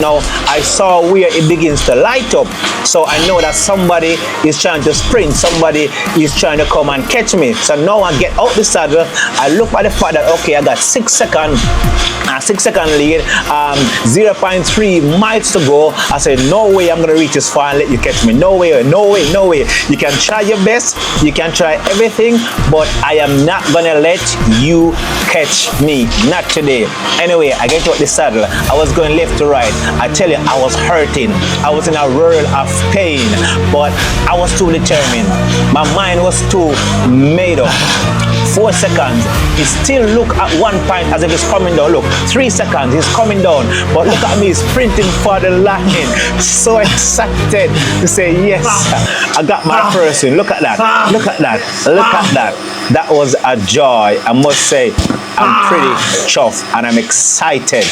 Now I saw where it begins to light up, so I know that somebody is trying to sprint, somebody is trying to come and catch me. So now I get out the saddle, I look at the fact that okay, I got 6 seconds, 6-second lead, 0.3 miles to go. I said no way I'm gonna reach this far and let you catch me. No way, no way, no way. You can try your best, you can try everything, but I am not gonna let you catch me, not today. Anyway, I get out the saddle, I was going left to right. I tell you, I was hurting. I was in a world of pain, but I was too determined. My mind was too made up. 4 seconds, he still look at one point as if it's coming down. Look, 3 seconds, he's coming down. But look at me, sprinting for the line. So excited to say, yes, I got my person. Look at that, look at that, look at that. That was a joy. I must say, I'm pretty chuffed and I'm excited.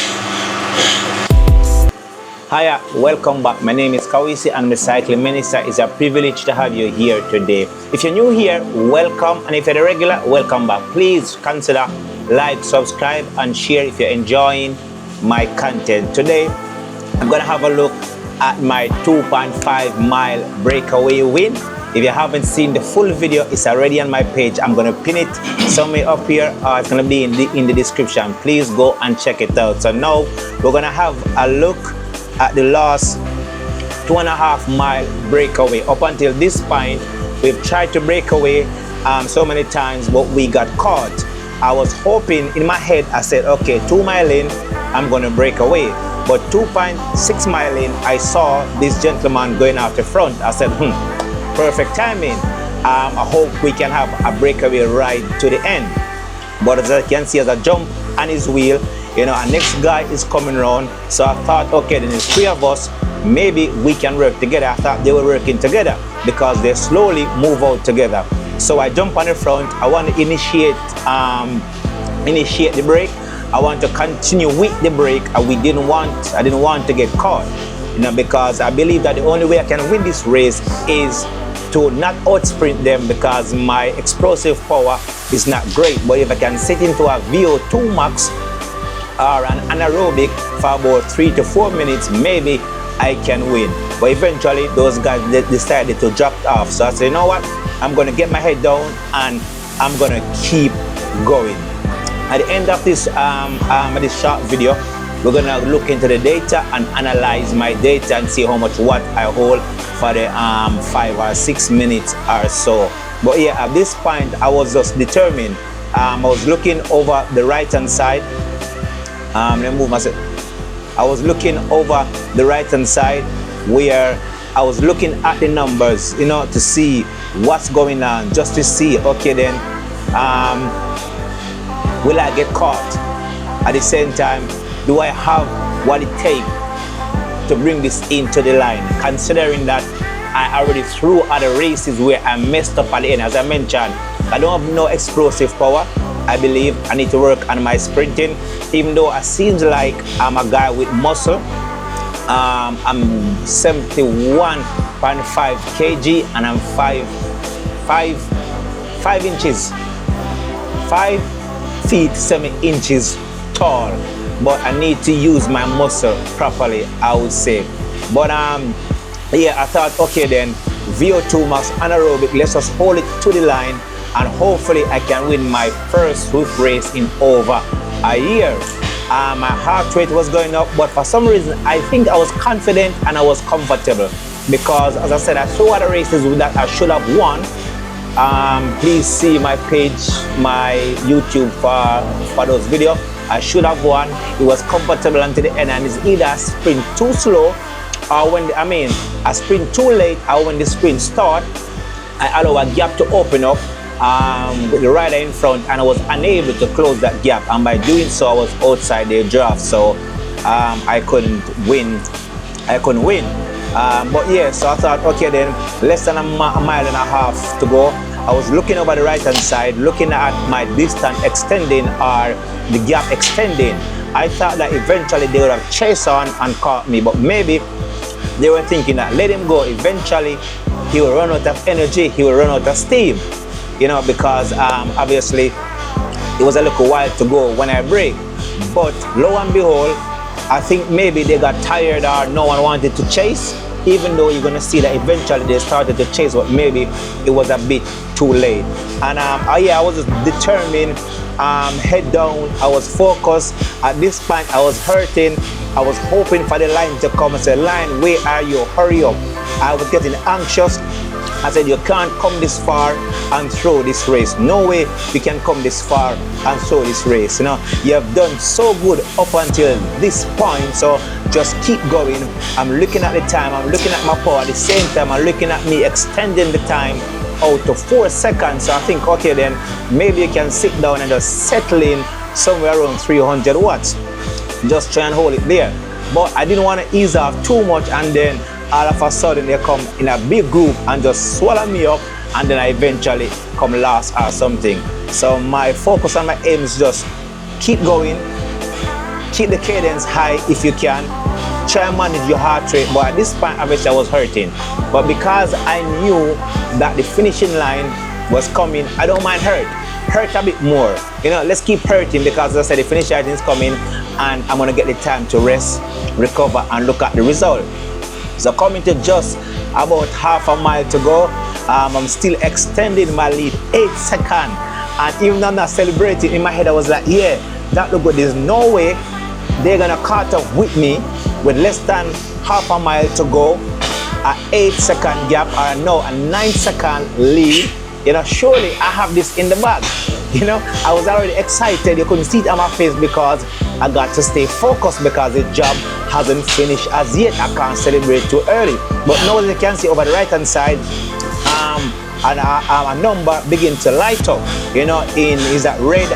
Hiya, welcome back. My name is Kawisi and I'm the cycling minister. It's a privilege to have you here today. If you're new here, welcome, and if you're a regular, welcome back. Please consider like, subscribe and share if you're enjoying my content. Today I'm gonna have a look at my 2.5 mile breakaway win. If you haven't seen the full video, it's already on my page. I'm gonna pin it somewhere up here, or it's gonna be in the description. Please go and check it out. So now we're gonna have a look at the last 2.5 mile breakaway. Up until this point, we've tried to break away so many times, but we got caught. I was hoping in my head, I said, okay, 2 mile in, I'm gonna break away. But 2.6 mile in, I saw this gentleman going out the front. I said, perfect timing. I hope we can have a breakaway ride to the end. But as I can see, as I jump on his wheel, you know, our next guy is coming around. So I thought, okay, then there's 3 of us, maybe we can work together. I thought they were working together because they slowly move out together. So I jump on the front. I want to initiate the break. I want to continue with the break. I didn't want to get caught, you know, because I believe that the only way I can win this race is to not out sprint them, because my explosive power is not great. But if I can set into a VO2 max or an anaerobic for about 3 to 4 minutes, maybe I can win. But eventually those guys decided to drop off. So I said, you know what, I'm gonna get my head down and I'm gonna keep going. At the end of this short video, we're gonna look into the data and analyze my data and see how much watt I hold for the 5 or 6 minutes or so. But yeah, at this point I was just determined. I was looking over the right hand side. Let me move myself. I was looking over the right hand side where I was looking at the numbers, you know, to see what's going on, just to see, okay then, will I get caught? At the same time, do I have what it takes to bring this into the line, considering that I already threw other races where I messed up at the end. As I mentioned, I don't have no explosive power. I believe I need to work on my sprinting, even though it seems like I'm a guy with muscle. I'm 71.5 kg and I'm 5 feet 7 inches tall. But I need to use my muscle properly, I would say. But yeah, I thought, okay then, VO2 max anaerobic, let's just hold it to the line and hopefully I can win my first Zwift race in over a year. My heart rate was going up, but for some reason I think I was confident and I was comfortable, because as I said, I saw other races that I should have won. Please see my page, my YouTube for those videos. I should have won. It was comfortable until the end, and it's either I sprint too slow or when I sprint too late, or when the sprint start, I allow a gap to open up with the rider in front, and I was unable to close that gap, and by doing so I was outside the draft, so I couldn't win. But yeah, so I thought, okay then, less than a mile and a half to go. I was looking over the right hand side, looking at my distance extending or the gap extending. I thought that eventually they would have chased on and caught me, but maybe they were thinking that let him go, eventually he will run out of energy, he will run out of steam, you know, because obviously it was a little while to go when I break. But lo and behold, I think maybe they got tired or no one wanted to chase, even though you're gonna see that eventually they started to chase, but maybe it was a bit too late. And I was just determined, head down, I was focused. At this point I was hurting. I was hoping for the line to come and say, "Line, where are you? Hurry up." I was getting anxious. I said, "You can't come this far and throw this race. No way you can come this far and throw this race. You know, you have done so good up until this point, so just keep going." I'm looking at the time, I'm looking at my power at the same time, I'm looking at me extending the time out to 4 seconds. So I think, okay, then maybe you can sit down and just settle in somewhere around 300 watts. Just try and hold it there. But I didn't want to ease off too much, and then all of a sudden they come in a big group and just swallow me up, and then I eventually come last or something. So my focus and my aim is just keep going, keep the cadence high if you can, try and manage your heart rate. But at this point obviously I was hurting, but because I knew that the finishing line was coming, I don't mind hurt a bit more. You know, let's keep hurting, because as I said, the finish line is coming and I'm gonna get the time to rest, recover, and look at the result. So coming to just about half a mile to go, I'm still extending my lead 8 seconds, and even though I'm not celebrating, in my head I was like, yeah, that look good. There's no way they're gonna catch up with me with less than half a mile to go, an 8-second gap, or no, a 9-second lead. You know, surely I have this in the bag. You know, I was already excited. You couldn't see it on my face because I got to stay focused, because the job hasn't finished as yet. I can't celebrate too early. But now, as you can see over the right hand side, a number begin to light up. You know, is that red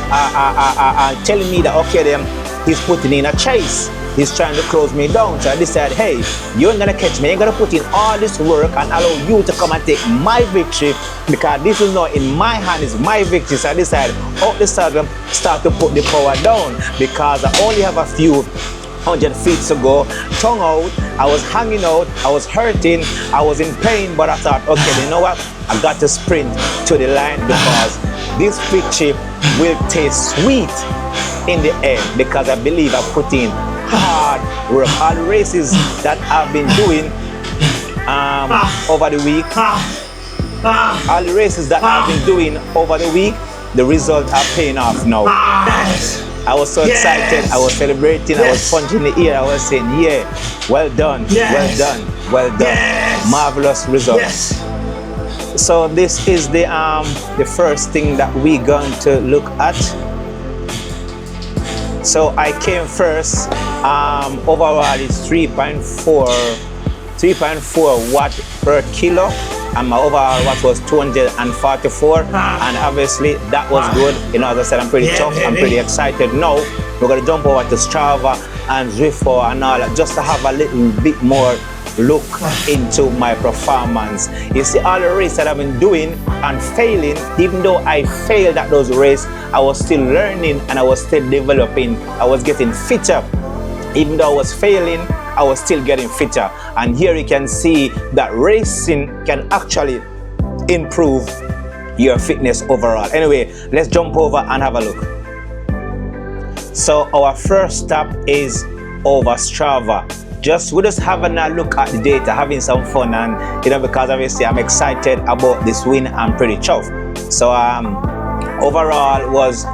telling me that, okay, then he's putting in a chase. He's trying to close me down. So I decided, hey, you ain't gonna catch me. You're gonna put in all this work and allow you to come and take my victory, because this is not in my hand, it's my victory. So I decided, out the sudden, start to put the power down, because I only have a few 100 feet to go. Tongue out, I was hanging out, I was hurting, I was in pain, but I thought, okay, you know what? I got to sprint to the line, because this victory will taste sweet in the end, because I believe I put in hard work. All the races that I've been doing over the week, all the races that I've been doing over the week, the results are paying off now. I was so excited, I was celebrating, I was punching the air, I was saying, yeah, well done, well done, well done, marvelous results. So this is the first thing that we're going to look at. So I came first. Overall is 3.4 watt per kilo, and my overall watt was 244, and obviously that was good. You know, as I said, I'm pretty tough, I'm pretty excited. Now we're gonna jump over to Strava and Zwift and all that, just to have a little bit more look into my performance. You see, all the races that I've been doing and failing, even though I failed at those races, I was still learning and I was still developing. I was getting fitter. Even though I was failing, I was still getting fitter. And here you can see that racing can actually improve your fitness overall. Anyway, let's jump over and have a look. So our first stop is over Strava. We're just having a look at the data, having some fun, and you know, because obviously I'm excited about this win. I'm pretty chuffed. So overall was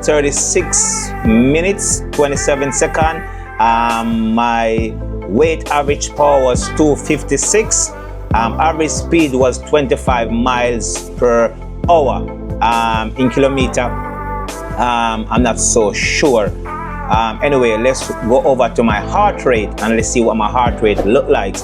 36 minutes 27 seconds. My weight average power was 256. Average speed was 25 miles per hour. In kilometer, I'm not so sure. Anyway, let's go over to my heart rate and let's see what my heart rate look like.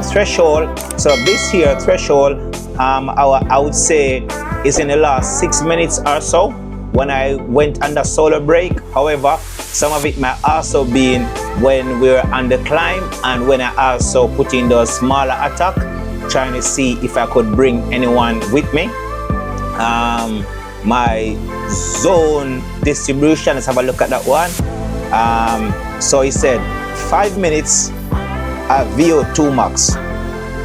Threshold. So this here threshold, I would say is in the last 6 minutes or so when I went under solo break. However, some of it might also be when we're on the climb and when I also put in those smaller attack, trying to see if I could bring anyone with me. My zone distribution, let's have a look at that one. So he said 5 minutes at VO2 max,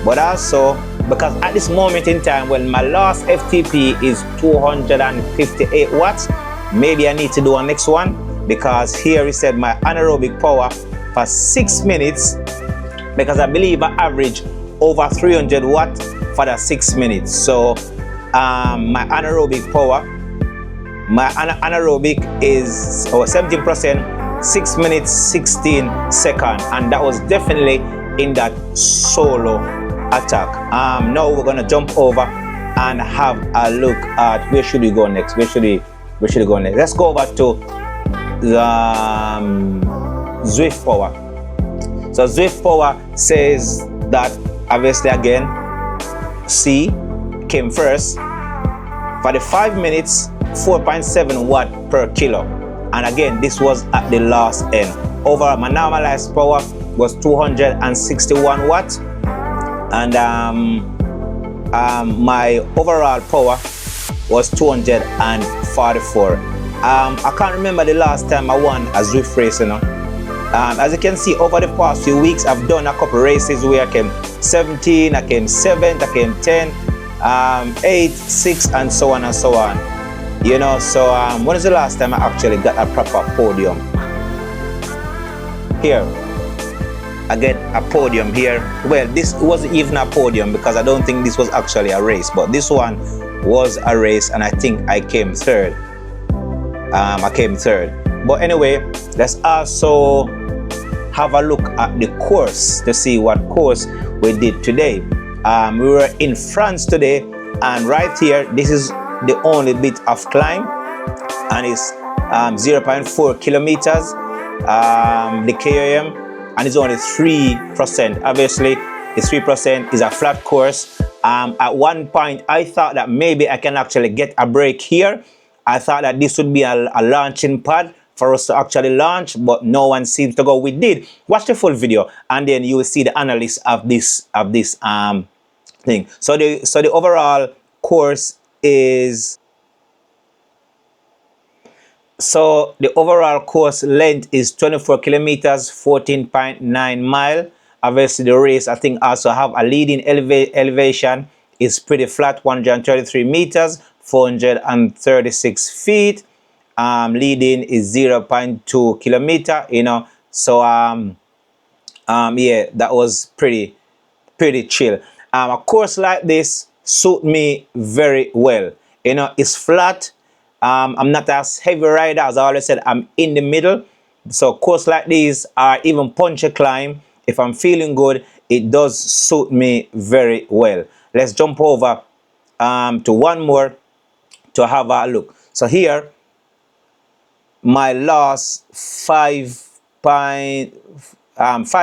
but also because at this moment in time when my last FTP is 258 watts, maybe I need to do a next one. because here he said my anaerobic power for 6 minutes, because I believe I average over 300 watt for the 6 minutes. So my anaerobic power, my anaerobic is 17%, 6 minutes 16 seconds, and that was definitely in that solo attack. Now we're gonna jump over and have a look at where should we go next. Where should we go next? Let's go over to the Zwift power. So Zwift power says that obviously again C came first for the 5 minutes, 4.7 watt per kilo, and again this was at the last end. Overall my normalized power was 261 watts, and my overall power was 244. I can't remember the last time I won a Zwift race, you know. As you can see, over the past few weeks I've done a couple races where I came 17, I came 7th, I came 10, 8, 6, and so on and so on, you know. So when is the last time I actually got a proper podium? Here I get a podium here. Well, this wasn't even a podium because I don't think this was actually a race, but this one was a race, and I think I came third. I came third. But anyway, let's also have a look at the course to see what course we did today. We were in France today, and right here this is the only bit of climb, and it's 0.4 kilometers, the KOM, and it's only 3%. Obviously the 3% is a flat course. At one point I thought that maybe I can actually get a break here. I thought that this would be a launching pad for us to actually launch, but no one seems to go. We did watch the full video, and then you will see the analysis of this thing. So the overall course is, so the overall course length is 24 kilometers, 14.9 mile. Obviously the race I think also have a leading elevation is pretty flat, 133 meters, 436 feet. Leading is 0.2 kilometer, you know. So yeah, that was pretty chill. A course like this suit me very well, you know. It's flat. I'm not as heavy rider, as I always said. I'm in the middle. So course like these are even punchy climb. If I'm feeling good, it does suit me very well. Let's jump over to one more to have a look. So here my last 5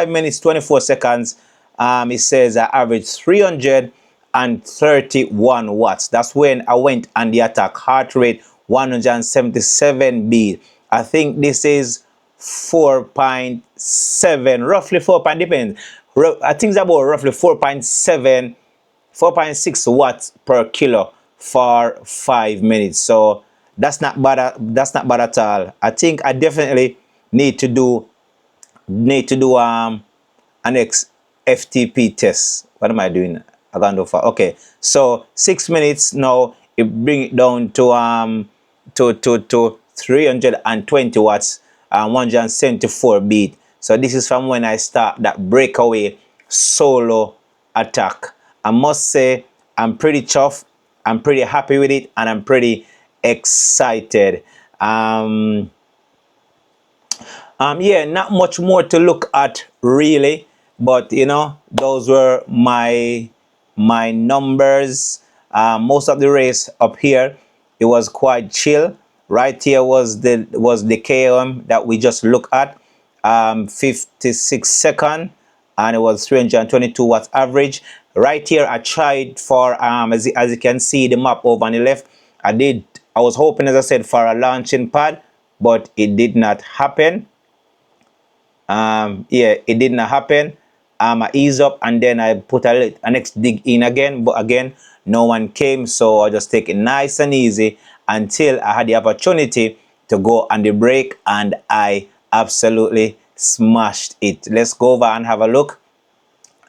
minutes 24 seconds, it says I averaged 331 watts. That's when I went on the attack. Heart rate 177 beat. I think this is 4.7, roughly 4 point, depends. I think it's about roughly 4.7, 4.6 watts per kilo for 5 minutes. So that's not bad. That's not bad at all. I think I definitely need to do an FTP test. What am I doing? I can't do for. Okay, so 6 minutes now. It bring it down to 320 watts and 174 beat. So this is from when I start that breakaway solo attack. I must say I'm pretty chuffed. I'm pretty happy with it, and I'm pretty excited. Yeah, not much more to look at really, but you know, those were my numbers. Most of the race up here, it was quite chill. Right here was the KOM that we just looked at, 56 seconds, and it was 322 watts average. Right here I tried for as you can see the map over on the left, I was hoping, as I said, for a launching pad, but it did not happen. Yeah, it did not happen. I ease up and then I put a next dig in again, but again no one came, so I just take it nice and easy until I had the opportunity to go on the break, and I absolutely smashed it. Let's go over and have a look.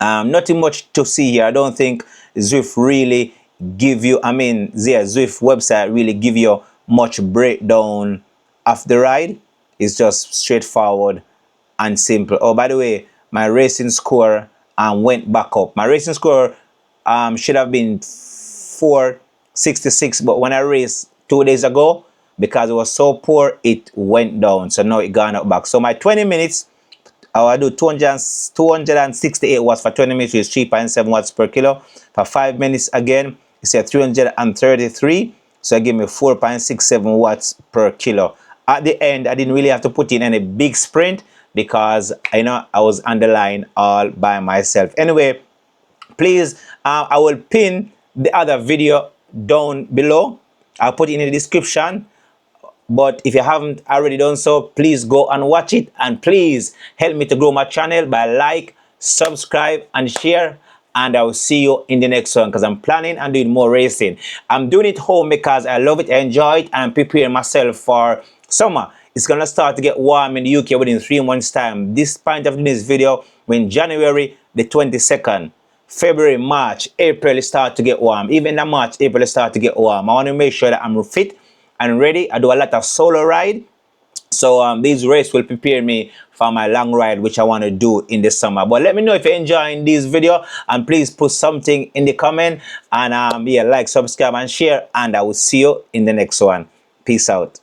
Nothing much to see here. I don't think Zwift really give you, I mean, the Zwift website really give you much breakdown of the ride. It's just straightforward and simple. Oh, by the way, my racing score went back up. My racing score should have been 466, but when I raced 2 days ago, because it was so poor, it went down. So now it gone up back. So my 20 minutes, I do 268 watts for 20 minutes, which is 3.7 watts per kilo. For 5 minutes again, it's at 333. So it give me 4.67 watts per kilo. At the end, I didn't really have to put in any big sprint because I was on the line all by myself. Anyway, please, I will pin the other video down below. I'll put it in the description. But if you haven't already done so, please go and watch it. And please help me to grow my channel by like, subscribe, and share. And I will see you in the next one because I'm planning on doing more racing. I'm doing it home because I love it, I enjoy it, and I'm preparing myself for summer. It's going to start to get warm in the UK within 3 months' time. This point of this video, when January the 22nd, February, March, April, it start to get warm. Even in March, April, it start to get warm. I want to make sure that I'm fit and ready. I do a lot of solo ride. So these races will prepare me for my long ride, which I want to do in the summer. But let me know if you're enjoying this video, and please put something in the comment. And yeah, like, subscribe, and share. And I will see you in the next one. Peace out.